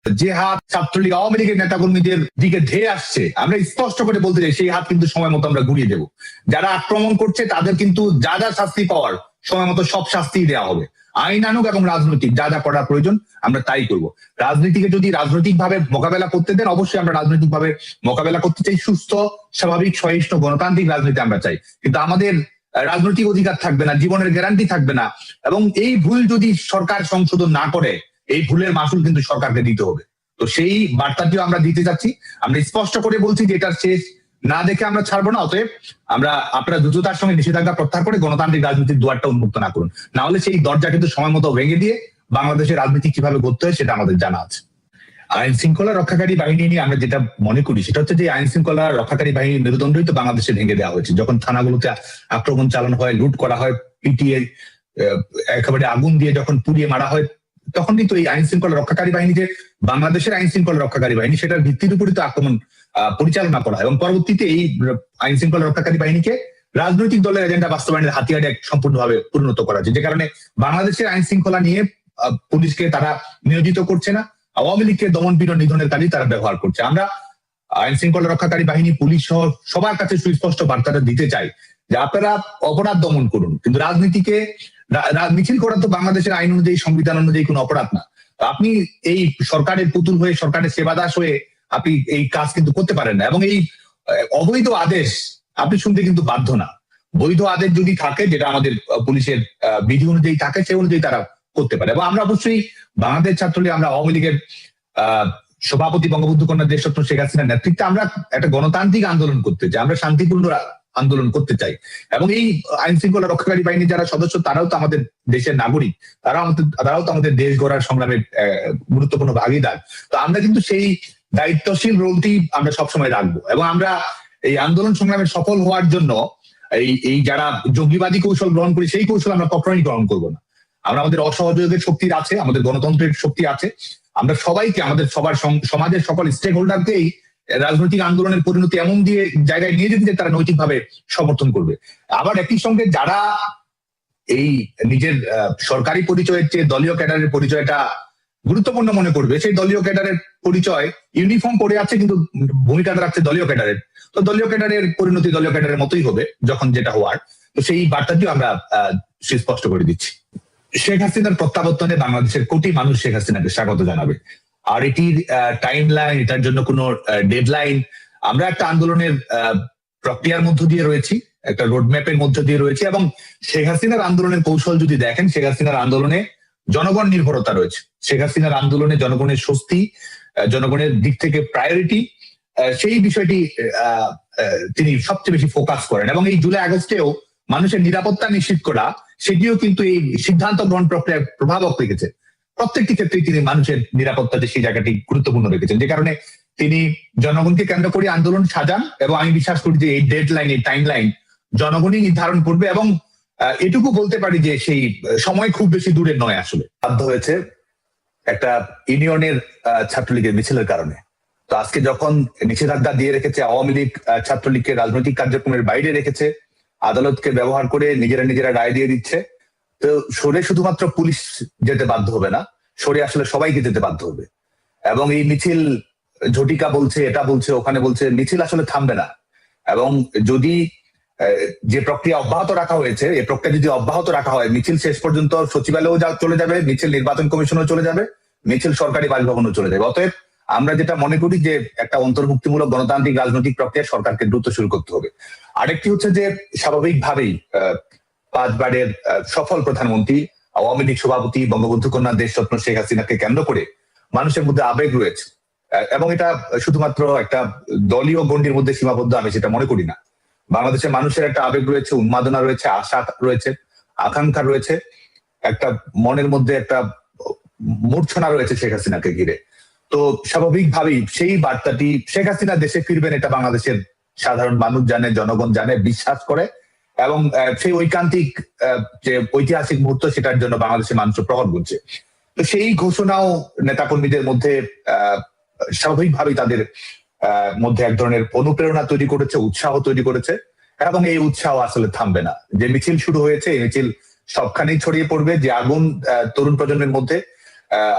যে হাত ছাত্রলীগ আওয়ামী লীগের নেতাকর্মীদের দিকে ধেয়ে আসছে, আমরা স্পষ্ট করে বলতে চাই সেই হাত কিন্তু সময় মতো আমরা ঘুরিয়ে দেবো। যারা আক্রমণ করছে তাদের কিন্তু যা যা শাস্তি পাওয়ার সময় মতো সব শাস্তি দেওয়া হবে। আইন আনুক এবং রাজনৈতিক যা যা করার প্রয়োজন আমরা তাই করব। রাজনীতিকে যদি রাজনৈতিক ভাবে মোকাবেলা করতে দেন, অবশ্যই আমরা রাজনৈতিক ভাবে মোকাবেলা করতে চাই। সুস্থ, স্বাভাবিক, সহিষ্ণু, গণতান্ত্রিক রাজনীতি আমরা চাই, কিন্তু আমাদের রাজনৈতিক অধিকার থাকবে না, জীবনের গ্যারান্টি থাকবে না। এবং এই ভুল যদি সরকার সংশোধন না করে, এই ভুলের মাসুল কিন্তু সরকারকে দিতে হবে। তো সেই বার্তাটিও আমরা দিতে যাচ্ছি। আমরা স্পষ্ট করে বলছি যে এটার শেষ না দেখে আমরা ছাড়বো না। অতএব আমরা আপনারা দ্রুততার সঙ্গে নিষেধাজ্ঞা প্রত্যাহার করে গণতান্ত্রিক রাজনীতির দুয়ারটা উন্মুক্ত না করুন, না হলে সেই দরজা কিন্তু সময় মতো ভেঙে দিয়ে বাংলাদেশের রাজনীতি কিভাবে করতে হয় সেটা আমাদের জানা আছে। আইন শৃঙ্খলা রক্ষাকারী বাহিনী নিয়ে আমরা যেটা মনে করি সেটা হচ্ছে যে আইন শৃঙ্খলা রক্ষাকারী বাহিনীর মেরুদণ্ডই তো বাংলাদেশে ভেঙে দেওয়া হয়েছে। যখন থানাগুলোতে আক্রমণ চালানো হয়, লুট করা হয়, পিটিয়ে একেবারে আগুন দিয়ে যখন পুড়িয়ে মারা হয়, তখন কিন্তু এই আইন শৃঙ্খলা রক্ষাকারী বাহিনী যে বাংলাদেশের আইন শৃঙ্খলা রক্ষাকারী বাহিনী সেটার ভিত্তির উপরই তো আক্রমণ পরিচালনা করা হয়। এবং পরবর্তীতে এই আইন শৃঙ্খলা রক্ষাকারী বাহিনীকে রাজনৈতিক দলের এজেন্ডা বাস্তবায়নের হাতিয়ারে সম্পূর্ণভাবে পরিণত করা হয়েছে, যে কারণে বাংলাদেশের আইন শৃঙ্খলা নিয়ে পুলিশকে তারা নিয়োজিত করছে না, আওয়ামী লীগকে দমন পীড়ন নিধনের কাজে তারা ব্যবহার করছে। আমরা আইন শৃঙ্খলা রক্ষাকারী বাহিনী, পুলিশ সহ সবার কাছে সুস্পষ্ট বার্তাটা দিতে চাই যে আপনারা অপরাধ দমন করুন, কিন্তু রাজনীতিকে মিছিল করা তো বাংলাদেশের আইন অনুযায়ী, সংবিধান অনুযায়ী কোনো অপরাধ না। আপনি এই সরকারের পুতুল হয়ে, সরকারের সেবাদাস হয়ে আপনি এই কাজ কিন্তু করতে পারেন না। এবং এই অবৈধ আদেশ আপনি শুনতে কিন্তু বাধ্য না। বৈধ আদেশ যদি থাকে, যেটা আমাদের পুলিশের বিধি অনুযায়ী থাকে, সে অনুযায়ী তারা করতে পারে। এবং আমরা অবশ্যই বাংলাদেশ ছাত্রলীগ, আমরা আওয়ামী লীগের সভাপতি বঙ্গবন্ধু কন্যা দেশরত্ন শেখ হাসিনার নেতৃত্বে আমরা একটা গণতান্ত্রিক আন্দোলন করতে চাই, আমরা শান্তিপূর্ণ আন্দোলন করতে চাই। এবং এই আইন শৃঙ্খলা রক্ষাকারী বাহিনীর যারা সদস্য তারাও তো আমাদের দেশের নাগরিক, তারাও তো আমাদের দেশ গড়ার সংগ্রামের গুরুত্বপূর্ণ ভাগিদার। তো আমরা কিন্তু সেই দায়িত্বশীল রোলটি আমরা সবসময় রাখবো। এবং আমরা এই আন্দোলন সংগ্রামে সফল হওয়ার জন্য এই যারা জঙ্গিবাদী কৌশল গ্রহণ করি, সেই কৌশল আমরা কখনোই গ্রহণ করবো না। আমরা আমাদের অসহযোগের শক্তি আছে, আমাদের গণতন্ত্রের শক্তি আছে। আমরা সবাইকে, আমাদের সবার সমাজের সকল স্টেক হোল্ডারকেই রাজনৈতিক আন্দোলনের পরিণতি এমন দিয়ে জায়গায় নিয়ে যেতে তারা নৈতিকভাবে সমর্থন করবে। আবার একই সঙ্গে যারা এই নিজের সরকারি পরিচয়ের চেয়ে দলীয় ক্যাডারের পরিচয়টা গুরুত্বপূর্ণ মনে করবে, সেই দলীয় ক্যাডারের পরিচয় ইউনিফর্ম পরে আছে কিন্তু ভূমিকাটা রাখছে দলীয় ক্যাডারের, তো দলীয় ক্যাডারের পরিণতি দলীয় ক্যাডারের মতোই হবে যখন যেটা হওয়ার। তো সেই বার্তাটিও আমরা সুস্পষ্ট করে দিচ্ছি। শেখ হাসিনার প্রত্যাবর্তনে বাংলাদেশের কোটি মানুষ শেখ হাসিনাকে স্বাগত জানাবে। আর এটির টাইম লাইন, এটার জন্য কোনো ডেডলাইন, আমরা একটা আন্দোলনের প্রক্রিয়ার মধ্য দিয়ে রয়েছি, একটা রোডম্যাপের মধ্য দিয়ে রয়েছে। এবং শেখ হাসিনার আন্দোলনের কৌশল যদি দেখেন, শেখ হাসিনার আন্দোলনে জনগণ নির্ভরতা রয়েছে। শেখ হাসিনার আন্দোলনে জনগণের স্বস্তি, জনগণের দিক থেকে প্রায়োরিটি, সেই বিষয়টি তিনি সবচেয়ে বেশি ফোকাস করেন। এবং এই জুলাই আগস্টেও মানুষের নিরাপত্তা নিশ্চিত করা, সেটিও কিন্তু এই সিদ্ধান্ত গ্রহণ প্রক্রিয়ায় প্রভাবক রেখেছে। প্রত্যেকটি ক্ষেত্রে তিনি মানুষের নিরাপত্তাতে সেই জায়গাটি গুরুত্বপূর্ণ রেখেছেন, যে কারণে তিনি জনগণকে কেন্দ্র করে আন্দোলন সাজান। এবং আমি বিশ্বাস করি যে এই ডেড লাইন, এই টাইম লাইন জনগণই নির্ধারণ করবে। এবং এটুকু বলতে পারি যে সেই সময় খুব বেশি দূরে নয়। আসলে বাধ্য হয়েছে একটা ইউনিয়নের ছাত্রলীগের মিছিলের কারণে। তো আজকে যখন নিষেধাজ্ঞা দিয়ে রেখেছে, আওয়ামী লীগ ছাত্রলীগকে রাজনৈতিক কার্যক্রমের বাইরে রেখেছে, আদালতকে ব্যবহার করে নিজেরা রায় দিয়ে দিচ্ছে, তো সরে শুধুমাত্র পুলিশ যেতে বাধ্য হবে না, সরে আসলে সবাইকে যেতে বাধ্য হবে। এবং এই মিছিল ঝটিকা বলছে, এটা বলছে, ওখানে বলছে, মিছিল আসলে থামবে না। এবং যদি যে প্রক্রিয়া অব্যাহত রাখা হয়েছে, এই প্রক্রিয়া যদি অব্যাহত রাখা হয়, মিছিল শেষ পর্যন্ত সচিবালয়েও চলে যাবে, মিছিল নির্বাচন কমিশনেও চলে যাবে, মিছিল সরকারি বাসভবনেও চলে যাবে। অতএব আমরা যেটা মনে করি যে একটা অন্তর্ভুক্তিমূলক গণতান্ত্রিক রাজনৈতিক প্রক্রিয়া সরকারকে দ্রুত শুরু করতে হবে। আরেকটি হচ্ছে যে স্বাভাবিকভাবেই 5 বারের সফল প্রধানমন্ত্রী, আওয়ামী লীগ সভাপতি বঙ্গবন্ধু কন্যা দেশরত্ন শেখ হাসিনাকে কেন্দ্র করে মানুষের মধ্যে আবেগ রয়েছে। এবং এটা শুধুমাত্র একটা দলীয় গণ্ডির মধ্যে সীমাবদ্ধ আমি সেটা মনে করি না। বাংলাদেশের মানুষের একটা আবেগ রয়েছে, উন্মাদনা রয়েছে, আশা রয়েছে, আকাঙ্ক্ষা রয়েছে, একটা মনের মধ্যে একটা মূর্ছনা রয়েছে শেখ হাসিনাকে ঘিরে। তো স্বাভাবিকভাবেই সেই বার্তাটি, শেখ হাসিনা দেশে ফিরবেন, এটা বাংলাদেশের সাধারণ মানুষ জানে, জনগণ জানে, বিশ্বাস করে। এবং সেই ঐকান্তিক যে ঐতিহাসিক মুহূর্ত, সেটার জন্য বাংলাদেশের মানুষ প্রহর গুনছে। তো সেই ঘোষণাও নেতাকর্মীদের মধ্যে স্বাভাবিকভাবেই তাদের মধ্যে এক ধরনের অনুপ্রেরণা তৈরি করেছে, উৎসাহ তৈরি করেছে। এবং এই উৎসাহ আসলে থামবে না। যে মিছিল শুরু হয়েছে, এই মিছিল সবখানেই ছড়িয়ে পড়বে। যে আগুন তরুণ প্রজন্মের মধ্যে,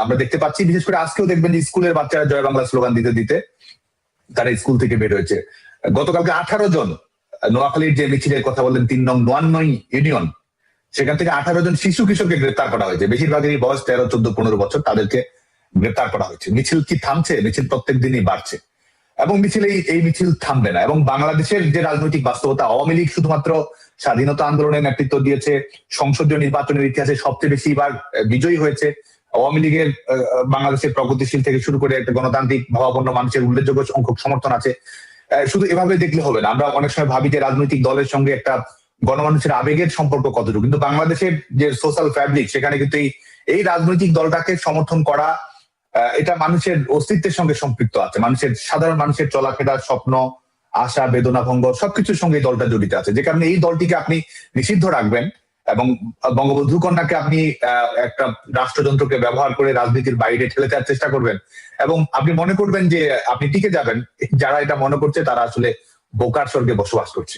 আমরা দেখতে পাচ্ছি। বিশেষ করে আজকেও দেখবেন যে স্কুলের বাচ্চারা জয় বাংলা স্লোগান দিতে দিতে তারা স্কুল থেকে বের হয়েছে। গতকালকে 18 জন নোয়াখালীর যে মিছিলের কথা বললেন 3 নং নোয়ান্নই ইউনিয়ন, সেখান থেকে 18 জন শিশু কিশোরকে গ্রেপ্তার করা হয়েছে। বেশিরভাগেরই বয়স 13, 14, 15 বছর, তাদেরকে গ্রেপ্তার করা হয়েছে। মিছিল কি থামছে? মিছিল প্রত্যেক দিনই বাড়ছে এবং এই মিছিল থামবে না। এবং বাংলাদেশের যে রাজনৈতিক বাস্তবতা, আওয়ামী লীগ শুধুমাত্র স্বাধীনতা আন্দোলনের নেতৃত্ব দিয়েছে, সংসদীয় নির্বাচনের ইতিহাসে সবচেয়ে বেশি বার বিজয়ী হয়েছে। আওয়ামী লীগের বাংলাদেশের প্রগতিশীল থেকে শুরু করে একটা গণতান্ত্রিক ভাবাপন্ন মানুষের উল্লেখযোগ্য সংখ্যক সমর্থন আছে। শুধু এভাবে দেখলে হবে না। আমরা অনেক সময় ভাবি যে রাজনৈতিক দলের সঙ্গে একটা গণমানুষের আবেগের সম্পর্ক কতটুকু, কিন্তু বাংলাদেশের যে সোশ্যাল ফ্যাব্রিক, সেখানে কিন্তু এই রাজনৈতিক দলটাকে সমর্থন করা, এটা মানুষের অস্তিত্বের সঙ্গে সম্পৃক্ত আছে। সাধারণ মানুষের চলাফেরা, স্বপ্ন, আশা, বেদনা, ভঙ্গ সবকিছুর সঙ্গে এই দলটা জড়িত আছে। যে কারণে এই দলটিকে আপনি নিষিদ্ধ রাখবেন এবং বঙ্গবন্ধু কন্যাকে আপনি একটা রাষ্ট্রযন্ত্রকে ব্যবহার করে রাজনীতির বাইরে ঠেলে দেওয়ার চেষ্টা করবেন এবং আপনি মনে করবেন যে আপনি টিকে যাবেন। যারা এটা মনে করছে তারা আসলে বোকার স্বর্গে বসবাস করছে।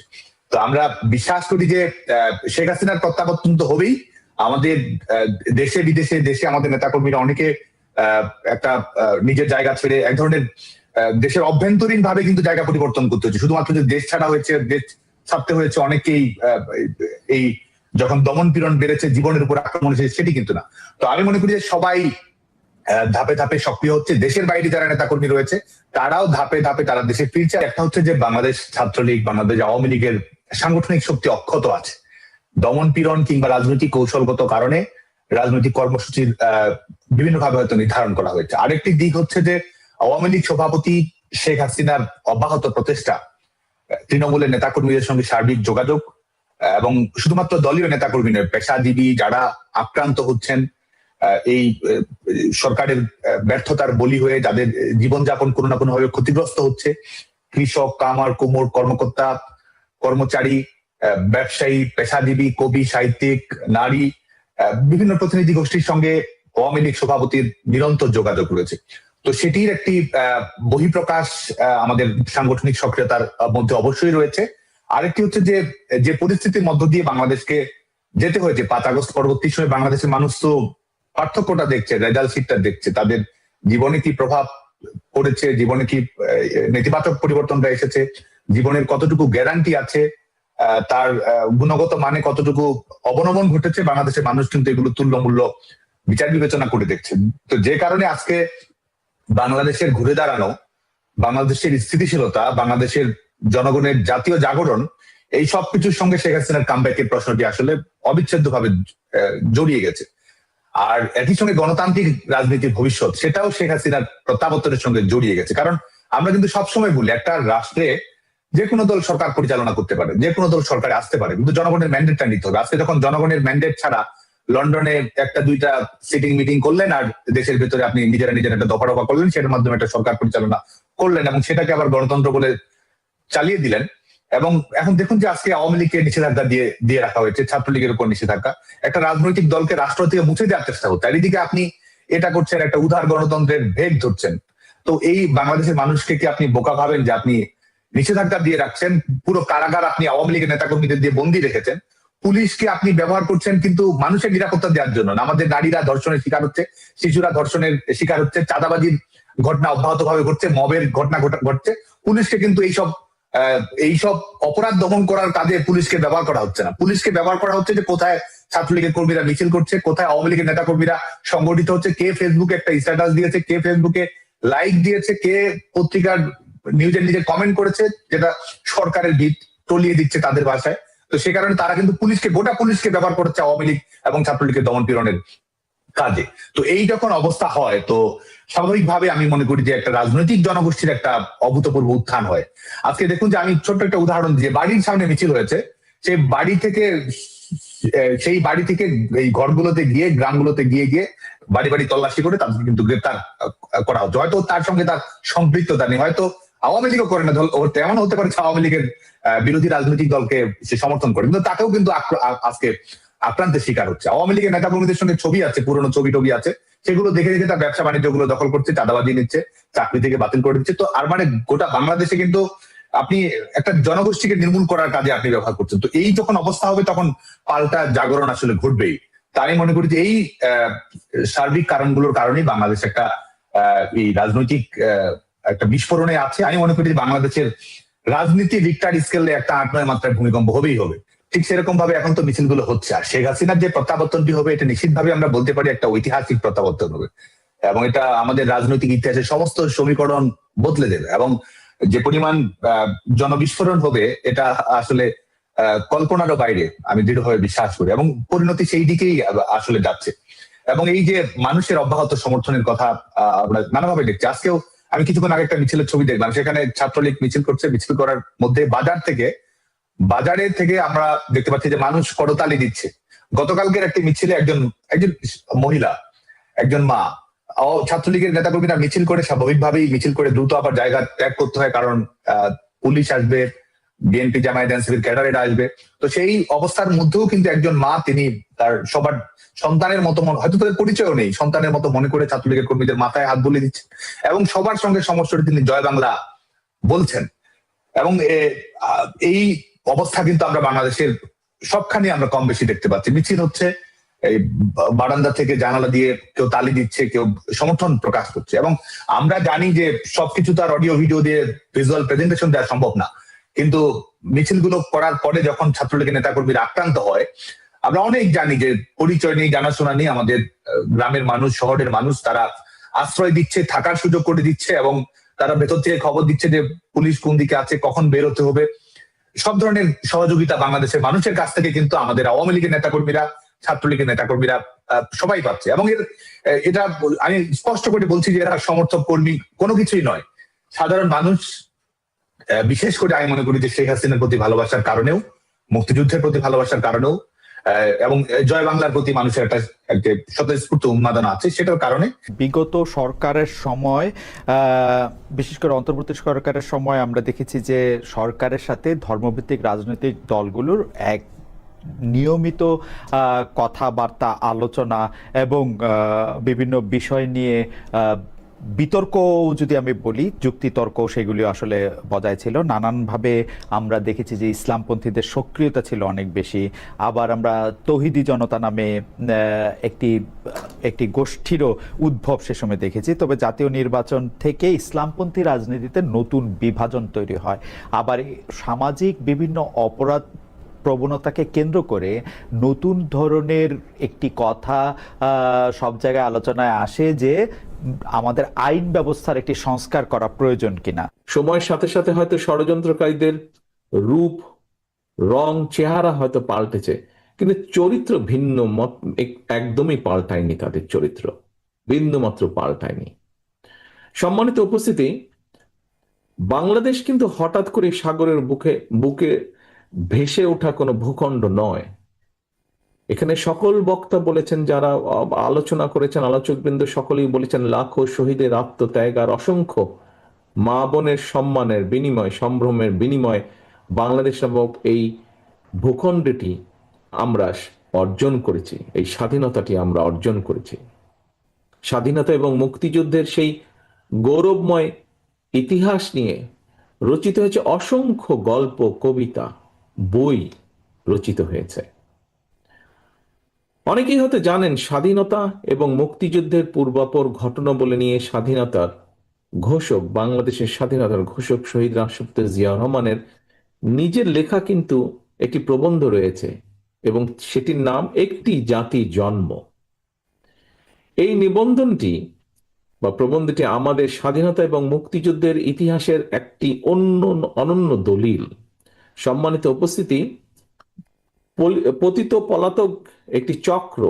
তো আমরা বিশ্বাস করি যে শেখ হাসিনার প্রত্যাবর্তন তো হবেই। আমাদের দেশে বিদেশে, দেশে আমাদের নেতাকর্মীরা অনেকে একটা নিজের জায়গা ছেড়ে এক ধরনের দেশের অভ্যন্তরীণ ভাবে কিন্তু জায়গা পরিবর্তন করতে হচ্ছে। শুধুমাত্র যে দেশ ছাড়া হয়েছে, দেশ ছাড়তে হয়েছে অনেকেই এই যখন দমন পীড়ন বেড়েছে, জীবনের উপর আক্রমণ হয়েছে, সেটি কিন্তু না। তো আমি মনে করি যে সবাই ধাপে ধাপে সক্রিয় হচ্ছে। দেশের বাইরে যারা নেতাকর্মী রয়েছে তারাও ধাপে ধাপে তারা দেশে ফিরছে। একটা হচ্ছে যে বাংলাদেশ ছাত্রলীগ, বাংলাদেশ আওয়ামী লীগের সাংগঠনিক শক্তি অক্ষত আছে। দমন পীড়ন কিংবা রাজনৈতিক কৌশলগত কারণে রাজনৈতিক কর্মসূচির বিভিন্ন ভাবে হয়তো নির্ধারণ করা হয়েছে। আরেকটি দিক হচ্ছে যে আওয়ামী লীগ সভাপতি শেখ হাসিনার অব্যাহত প্রচেষ্টা, তৃণমূলের নেতাকর্মীদের সঙ্গে সার্বিক যোগাযোগ এবং শুধুমাত্র দলীয় নেতাকর্মী নয়, পেশাজীবী যারা আক্রান্ত হচ্ছেন এই সরকারের ব্যর্থতার বলি হয়ে, যাদের জীবনযাপন কোনো না কোনো ভাবে ক্ষতিগ্রস্ত হচ্ছে, কৃষক, কামার, কুমোর, কর্মকর্তা, কর্মচারী, ব্যবসায়ী, পেশাজীবী, কবি, সাহিত্যিক, নারী, বিভিন্ন প্রতিনিধি গোষ্ঠীর সঙ্গে আওয়ামী লীগ সভাপতির নিরন্তর যোগাযোগ রয়েছে। তো সেটির একটি বহিঃপ্রকাশ আমাদের সাংগঠনিক সক্রিয়তার মধ্যে অবশ্যই রয়েছে। আরেকটি হচ্ছে যে পরিস্থিতির মধ্য দিয়ে বাংলাদেশকে যেতে হয়েছে 5 আগস্ট পরবর্তী সময়, বাংলাদেশের মানুষ তো পার্থক্যটা দেখছে, রেজাল্ট শিটটা দেখছে, তাদের জীবনে কি প্রভাব পড়েছে, জীবনে কি নেতিবাচক পরিবর্তনটা এসেছে, জীবনের কতটুকু গ্যারান্টি আছে, তার গুণগত মানে কতটুকু অবনমন ঘটেছে, বাংলাদেশের মানুষ কিন্তু এগুলো তুল্যমূল্য বিচার বিবেচনা করে দেখছেন। তো যে কারণে আজকে বাংলাদেশের ঘুরে দাঁড়ানো, বাংলাদেশের স্থিতিশীলতা, বাংলাদেশের জনগণের জাতীয় জাগরণ, এই সবকিছুর সঙ্গে শেখ হাসিনার কামব্যাকের প্রশ্নটি আসলে অবিচ্ছেদ্য ভাবে জড়িয়ে গেছে। আর একই সঙ্গে গণতান্ত্রিক রাজনীতির ভবিষ্যৎ, সেটাও শেখ হাসিনার প্রত্যাবর্তনের সঙ্গে জড়িয়ে গেছে। কারণ আমরা কিন্তু সবসময় বলি, একটা রাষ্ট্রে যে কোনো দল সরকার পরিচালনা করতে পারে, যে কোনো দল সরকারে আসতে পারে, কিন্তু জনগণের ম্যান্ডেটটা নিতে হবে। আজকে যখন জনগণের ম্যান্ডেট ছাড়া লন্ডনে একটা দুইটা সিটিং মিটিং করলেন আর দেশের ভেতরে আপনি নিজেরা একটা দফা করলেন, সেটার মাধ্যমে একটা সরকার পরিচালনা করলেন এবং সেটাকে আবার গণতন্ত্র বলে চালিয়ে দিলেন। এবং এখন দেখুন যে আজকে আওয়ামী লীগকে নিষেধাজ্ঞা দিয়ে রাখা হয়েছে, ছাত্রলীগের উপর নিষেধাজ্ঞা, একটা রাজনৈতিক দলকে রাষ্ট্র থেকে মুছে দেওয়ার চেষ্টা হচ্ছে। আর এদিকে আপনি এটা করছেন, একটা উদার গণতন্ত্রের ভেগ ধরছেন। তো এই বাংলাদেশের মানুষকে কি আপনি বোকা ভাবেন যে আপনি নিষেধাজ্ঞা দিয়ে রাখছেন? পুরো কারাগার আপনি আওয়ামী লীগের নেতাকর্মীদের দিয়ে বন্দী রেখেছেন। পুলিশকে আপনি ব্যবহার করছেন কিন্তু মানুষের নিরাপত্তা দেওয়ার জন্য না। আমাদের নারীরা ধর্ষণের শিকার হচ্ছে, শিশুরা ধর্ষণের শিকার হচ্ছে, চাঁদাবাজির ঘটনা অব্যাহত ভাবে ঘটছে, মবের ঘটনা ঘটছে। পুলিশকে কিন্তু এইসব অপরাধ দমন করার কাজে পুলিশকে ব্যবহার করা হচ্ছে না। পুলিশকে ব্যবহার করা হচ্ছে যে কোথায় ছাত্রলীগের কর্মীরা মিছিল করছে, কোথায় আওয়ামী লীগের নেতা কর্মীরা সংগঠিত হচ্ছে, কে ফেসবুকে একটা স্ট্যাটাস দিয়েছে, কে ফেসবুকে লাইক দিয়েছে, কে পত্রিকার নিজে কমেন্ট করেছে, যেটা সরকারের ভিত টলিয়ে দিচ্ছে তাদের ভাষায়। তো সে কারণে তারা কিন্তু গোটা পুলিশকে ব্যবহার করছে আওয়ামী লীগ এবং ছাত্রলীগের দমন পীড়নের কাজে। তো এই যখন অবস্থা হয়, তো স্বাভাবিকভাবে আমি মনে করি যে একটা রাজনৈতিক জনগোষ্ঠীর একটা অভূতপূর্ব উত্থান হয়। আজকে দেখুন যে আমি ছোট্ট একটা উদাহরণ দিয়ে, বাড়ির সামনে মিছিল হয়েছে, সেই বাড়ি থেকে এই ঘরগুলোতে গিয়ে, গ্রামগুলোতে গিয়ে বাড়ি বাড়ি তল্লাশি করে তাদেরকে কিন্তু গ্রেপ্তার করা হচ্ছে। হয়তো তার সঙ্গে তার সম্পৃক্ততা নেই, হয়তো আওয়ামী লীগও করে না, তেমন হতে পারে আওয়ামী লীগের বিরোধী রাজনৈতিক দলকে সে সমর্থন করে, কিন্তু তাকেও কিন্তু আজকে আক্রান্তের শিকার হচ্ছে। আওয়ামী লীগের নেতাকর্মীদের সঙ্গে ছবি আছে, পুরনো ছবি আছে, সেগুলো দেখে তার ব্যবসা বাণিজ্য গুলো দখল করছে, চাঁদাবাজি নিচ্ছে, চাকরি থেকে বাতিল করে দিচ্ছে। তো আর মানে গোটা বাংলাদেশে কিন্তু আপনি একটা জনগোষ্ঠীকে নির্মূল করার কাজে আপনি ব্যবহার করছেন। তো এই যখন অবস্থা হবে, তখন পাল্টা জাগরণ আসলে ঘটবেই। তা আমি মনে করি যে এই সার্বিক কারণগুলোর কারণেই বাংলাদেশ একটা এই রাজনৈতিক একটা বিস্ফোরণে আছে। আমি মনে করি যে বাংলাদেশের রাজনীতি রিক্টার স্কেলে একটা 8-9 মাত্রার ভূমিকম্প হবেই হবে। ঠিক সেরকম ভাবে এখন তো মিছিলগুলো হচ্ছে। আর শেখ হাসিনার যে প্রত্যাবর্তনটি হবে, এটা নিশ্চিতভাবে আমরা বলতে পারি একটা ঐতিহাসিক প্রত্যাবর্তন হবে, এবং এটা আমাদের রাজনৈতিক ইতিহাসের সমস্ত সমীকরণ বদলে দেবে। এবং যে পরিমাণ জনবিস্ফোরণ হবে, এটা আসলে কল্পনারও বাইরে, আমি দৃঢ়ভাবে বিশ্বাস করি, এবং পরিণতি সেই দিকেই আসলে যাচ্ছে। এবং এই যে মানুষের অব্যাহত সমর্থনের কথা আমরা নানাভাবে দেখছি। আজকেও আমি কিছুক্ষণ আগে একটা মিছিলের ছবি দেখলাম, সেখানে ছাত্রলীগ মিছিল করছে। মিছিল করার মধ্যে বাজারে থেকে আমরা দেখতে পাচ্ছি যে মানুষ করতালি দিচ্ছে। গতকালকের একটি মিছিলে একজন মহিলা, একজন মা, ছাত্রলীগের নেতাকর্মীরা মিছিল করে স্বাভাবিকভাবেই মিছিল করে দ্রুত আবার জায়গা ত্যাগ করতে হয়, কারণ পুলিশ আসবে, বিএনপি জামায়াত এনসিপির ক্যাডারেরা আসবে। তো সেই অবস্থার মধ্যেও কিন্তু একজন মা, তিনি তার সবার সন্তানের মতো, হয়তো তাদের পরিচয়ও নেই, সন্তানের মতো মনে করে ছাত্রলীগের কর্মীদের মাথায় হাত বুলিয়ে দিচ্ছেন এবং সবার সঙ্গে সমস্যাটি তিনি জয় বাংলা বলছেন। এবং এই অবস্থা কিন্তু আমরা বাংলাদেশের সবখানে আমরা কম বেশি দেখতে পাচ্ছি। মিছিল হচ্ছে, এই বারান্দা থেকে জানালা দিয়ে কেউ তালি দিচ্ছে, কেউ সমর্থন প্রকাশ করছে। এবং আমরা জানি যে সবকিছু তার অডিও ভিডিও দিয়ে ভিজুয়াল প্রেজেন্টেশন দেওয়া সম্ভব না, কিন্তু মিছিলগুলো করার পরে যখন ছাত্রলীগের নেতাকর্মীরা আক্রান্ত হয়, আমরা অনেক জানি যে পরিচয় নেই, জানাশোনা নেই, আমাদের গ্রামের মানুষ, শহরের মানুষ, তারা আশ্রয় দিচ্ছে, থাকার সুযোগ করে দিচ্ছে, এবং তারা ভেতর থেকে খবর দিচ্ছে যে পুলিশ কোন দিকে আছে, কখন বের হতে হবে। সব ধরনের সহযোগিতা বাংলাদেশের মানুষের কাছ থেকে কিন্তু আমাদের আওয়ামী লীগের নেতাকর্মীরা, ছাত্রলীগের নেতাকর্মীরা সবাই পাচ্ছে। এবং এটা আমি স্পষ্ট করে বলছি যে এরা সমর্থক কর্মী কোনো কিছুই নয়, সাধারণ মানুষ। বিশেষ করে আমি মনে করি যে শেখ হাসিনার প্রতি ভালোবাসার কারণেও, মুক্তিযুদ্ধের প্রতি ভালোবাসার কারণেও, এবং জয় বাংলার প্রতি মানুষের একটা স্বতঃস্ফূর্ত উন্মাদনা আছে, সেটার কারণে বিগত সরকারের সময়, বিশেষ করে অন্তর্বর্তী সরকারের সময় আমরা দেখেছি যে সরকারের সাথে ধর্মভিত্তিক রাজনৈতিক দলগুলোর এক নিয়মিত কথাবার্তা, আলোচনা এবং বিভিন্ন বিষয় নিয়ে বিতর্ক, যদি আমি বলি যুক্তিতর্ক, সেগুলি আসলে বজায় ছিল। নানানভাবে আমরা দেখেছি যে ইসলামপন্থীদের সক্রিয়তা ছিল অনেক বেশি। আবার আমরা তৌহিদি জনতা নামে একটি গোষ্ঠীরও উদ্ভব সে সময় দেখেছি। তবে জাতীয় নির্বাচন থেকে ইসলামপন্থী রাজনীতিতে নতুন বিভাজন তৈরি হয়। আবার সামাজিক বিভিন্ন অপরাধ প্রবণতাকে কেন্দ্র করে নতুন ধরনের একটি কথা সব জায়গায় আলোচনায় আসে যে আমাদের আইন ব্যবস্থার একটি সংস্কার করা প্রয়োজন কিনা। সময়ের সাথে সাথে হয়তো ষড়যন্ত্রকারীদের রূপ, রং, চেহারা হয়তো পাল্টেছে, কিন্তু চরিত্র ভিন্ন, একদমই পাল্টায়নি। তাদের চরিত্র বিন্দুমাত্র পাল্টায়নি। সম্মানিত উপস্থিতি, বাংলাদেশ কিন্তু হঠাৎ করে সাগরের বুকে ভেসে ওঠা কোনো ভূখণ্ড নয়। এখানে সকল বক্তা বলেছেন, যারা আলোচনা করেছেন, আলোচকবৃন্দ সকলেই বলেছেন, লাখো শহীদের আত্মত্যাগ আর অসংখ্য মা বোনের সম্মানের বিনিময়, সম্ভ্রমের বিনিময় বাংলাদেশ নামক এই ভূখণ্ডটি আমরা অর্জন করেছি, এই স্বাধীনতাটি আমরা অর্জন করেছি। স্বাধীনতা এবং মুক্তিযুদ্ধের সেই গৌরবময় ইতিহাস নিয়ে রচিত হয়েছে অসংখ্য গল্প, কবিতা, বই রচিত হয়েছে। অনেকেই হয়তো জানেন, স্বাধীনতা এবং মুক্তিযুদ্ধের পূর্বাপর ঘটনা বলে নিয়ে স্বাধীনতার ঘোষক, বাংলাদেশের স্বাধীনতার ঘোষক শহীদ রাষ্ট্রপতি জিয়াউর রহমানের নিজের লেখা কিন্তু একটি প্রবন্ধ রয়েছে, এবং সেটির নাম একটি জাতি জন্ম। এই নিবন্ধনটি বা প্রবন্ধটি আমাদের স্বাধীনতা এবং মুক্তিযুদ্ধের ইতিহাসের একটি অনন্য দলিল। সম্মানিত উপস্থিতি, পতিত পলাতক একটি চক্র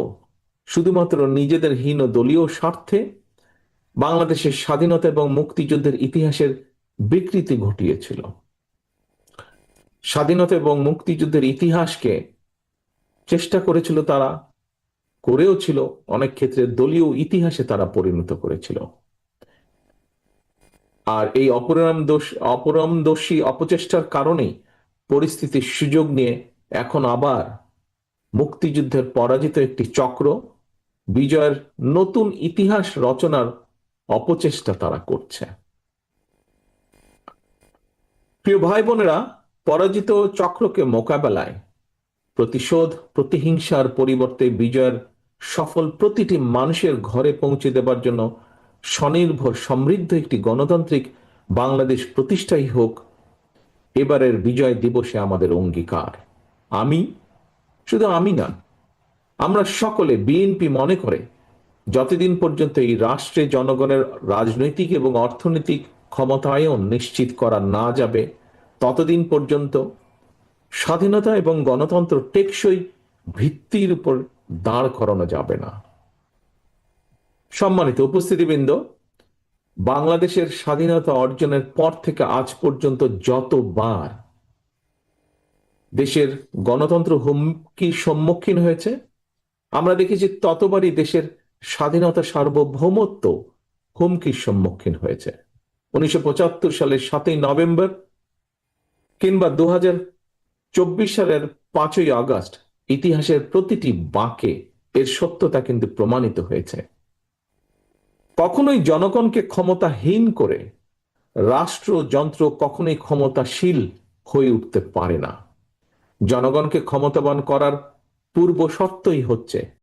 শুধুমাত্র নিজেদের হীন দলীয় স্বার্থে বাংলাদেশের স্বাধীনতা এবং মুক্তিযুদ্ধের ইতিহাসের বিকৃতি ঘটিয়েছিল। স্বাধীনতা এবং মুক্তিযুদ্ধের ইতিহাসকে চেষ্টা করেছিল, তারা করেও ছিল, অনেক ক্ষেত্রে দলীয় ইতিহাসে তারা পরিণত করেছিল। আর এই অপরামদর্শী অপচেষ্টার কারণেই পরিস্থিতির সুযোগ নিয়ে এখন আবার মুক্তিযুদ্ধের পরাজিত একটি চক্র বিজয়ের নতুন ইতিহাস রচনার অপচেষ্টা তারা করছে। প্রিয় ভাই বোনেরা, পরাজিত চক্রকে মোকাবেলায় প্রতিশোধ, প্রতিহিংসার পরিবর্তে বিজয়ের সফল প্রতিটি মানুষের ঘরে পৌঁছে দেবার জন্য স্বনির্ভর সমৃদ্ধ একটি গণতান্ত্রিক বাংলাদেশ প্রতিষ্ঠাই হোক এবারের বিজয় দিবসে আমাদের অঙ্গীকার। আমি, শুধু আমি না, আমরা সকলে, বিএনপি মনে করে যতদিন পর্যন্ত এই রাষ্ট্রে জনগণের রাজনৈতিক এবং অর্থনৈতিক ক্ষমতায়ন নিশ্চিত করা না যাবে ততদিন পর্যন্ত স্বাধীনতা এবং গণতন্ত্র টেকসই ভিত্তির উপর দাঁড় করানো যাবে না। সম্মানিত উপস্থিতিবৃন্দ, বাংলাদেশের স্বাধীনতা অর্জনের পর থেকে আজ পর্যন্ত যতবার দেশের গণতন্ত্র হুমকির সম্মুখীন হয়েছে আমরা দেখেছি ততবারই দেশের স্বাধীনতা সার্বভৌমত্ব হুমকির সম্মুখীন হয়েছে। 1975 সালের 7ই নভেম্বর কিংবা 2024 সালের 5ই আগস্ট ইতিহাসের প্রতিটি বাঁকে এর সত্যতা কিন্তু প্রমাণিত হয়েছে। কখনোই জনগণকে ক্ষমতাহীন করে রাষ্ট্রযন্ত্র কখনোই ক্ষমতাশীল হয়ে উঠতে পারে না। জনগণকে ক্ষমতাবান করার পূর্ব শর্তই হচ্ছে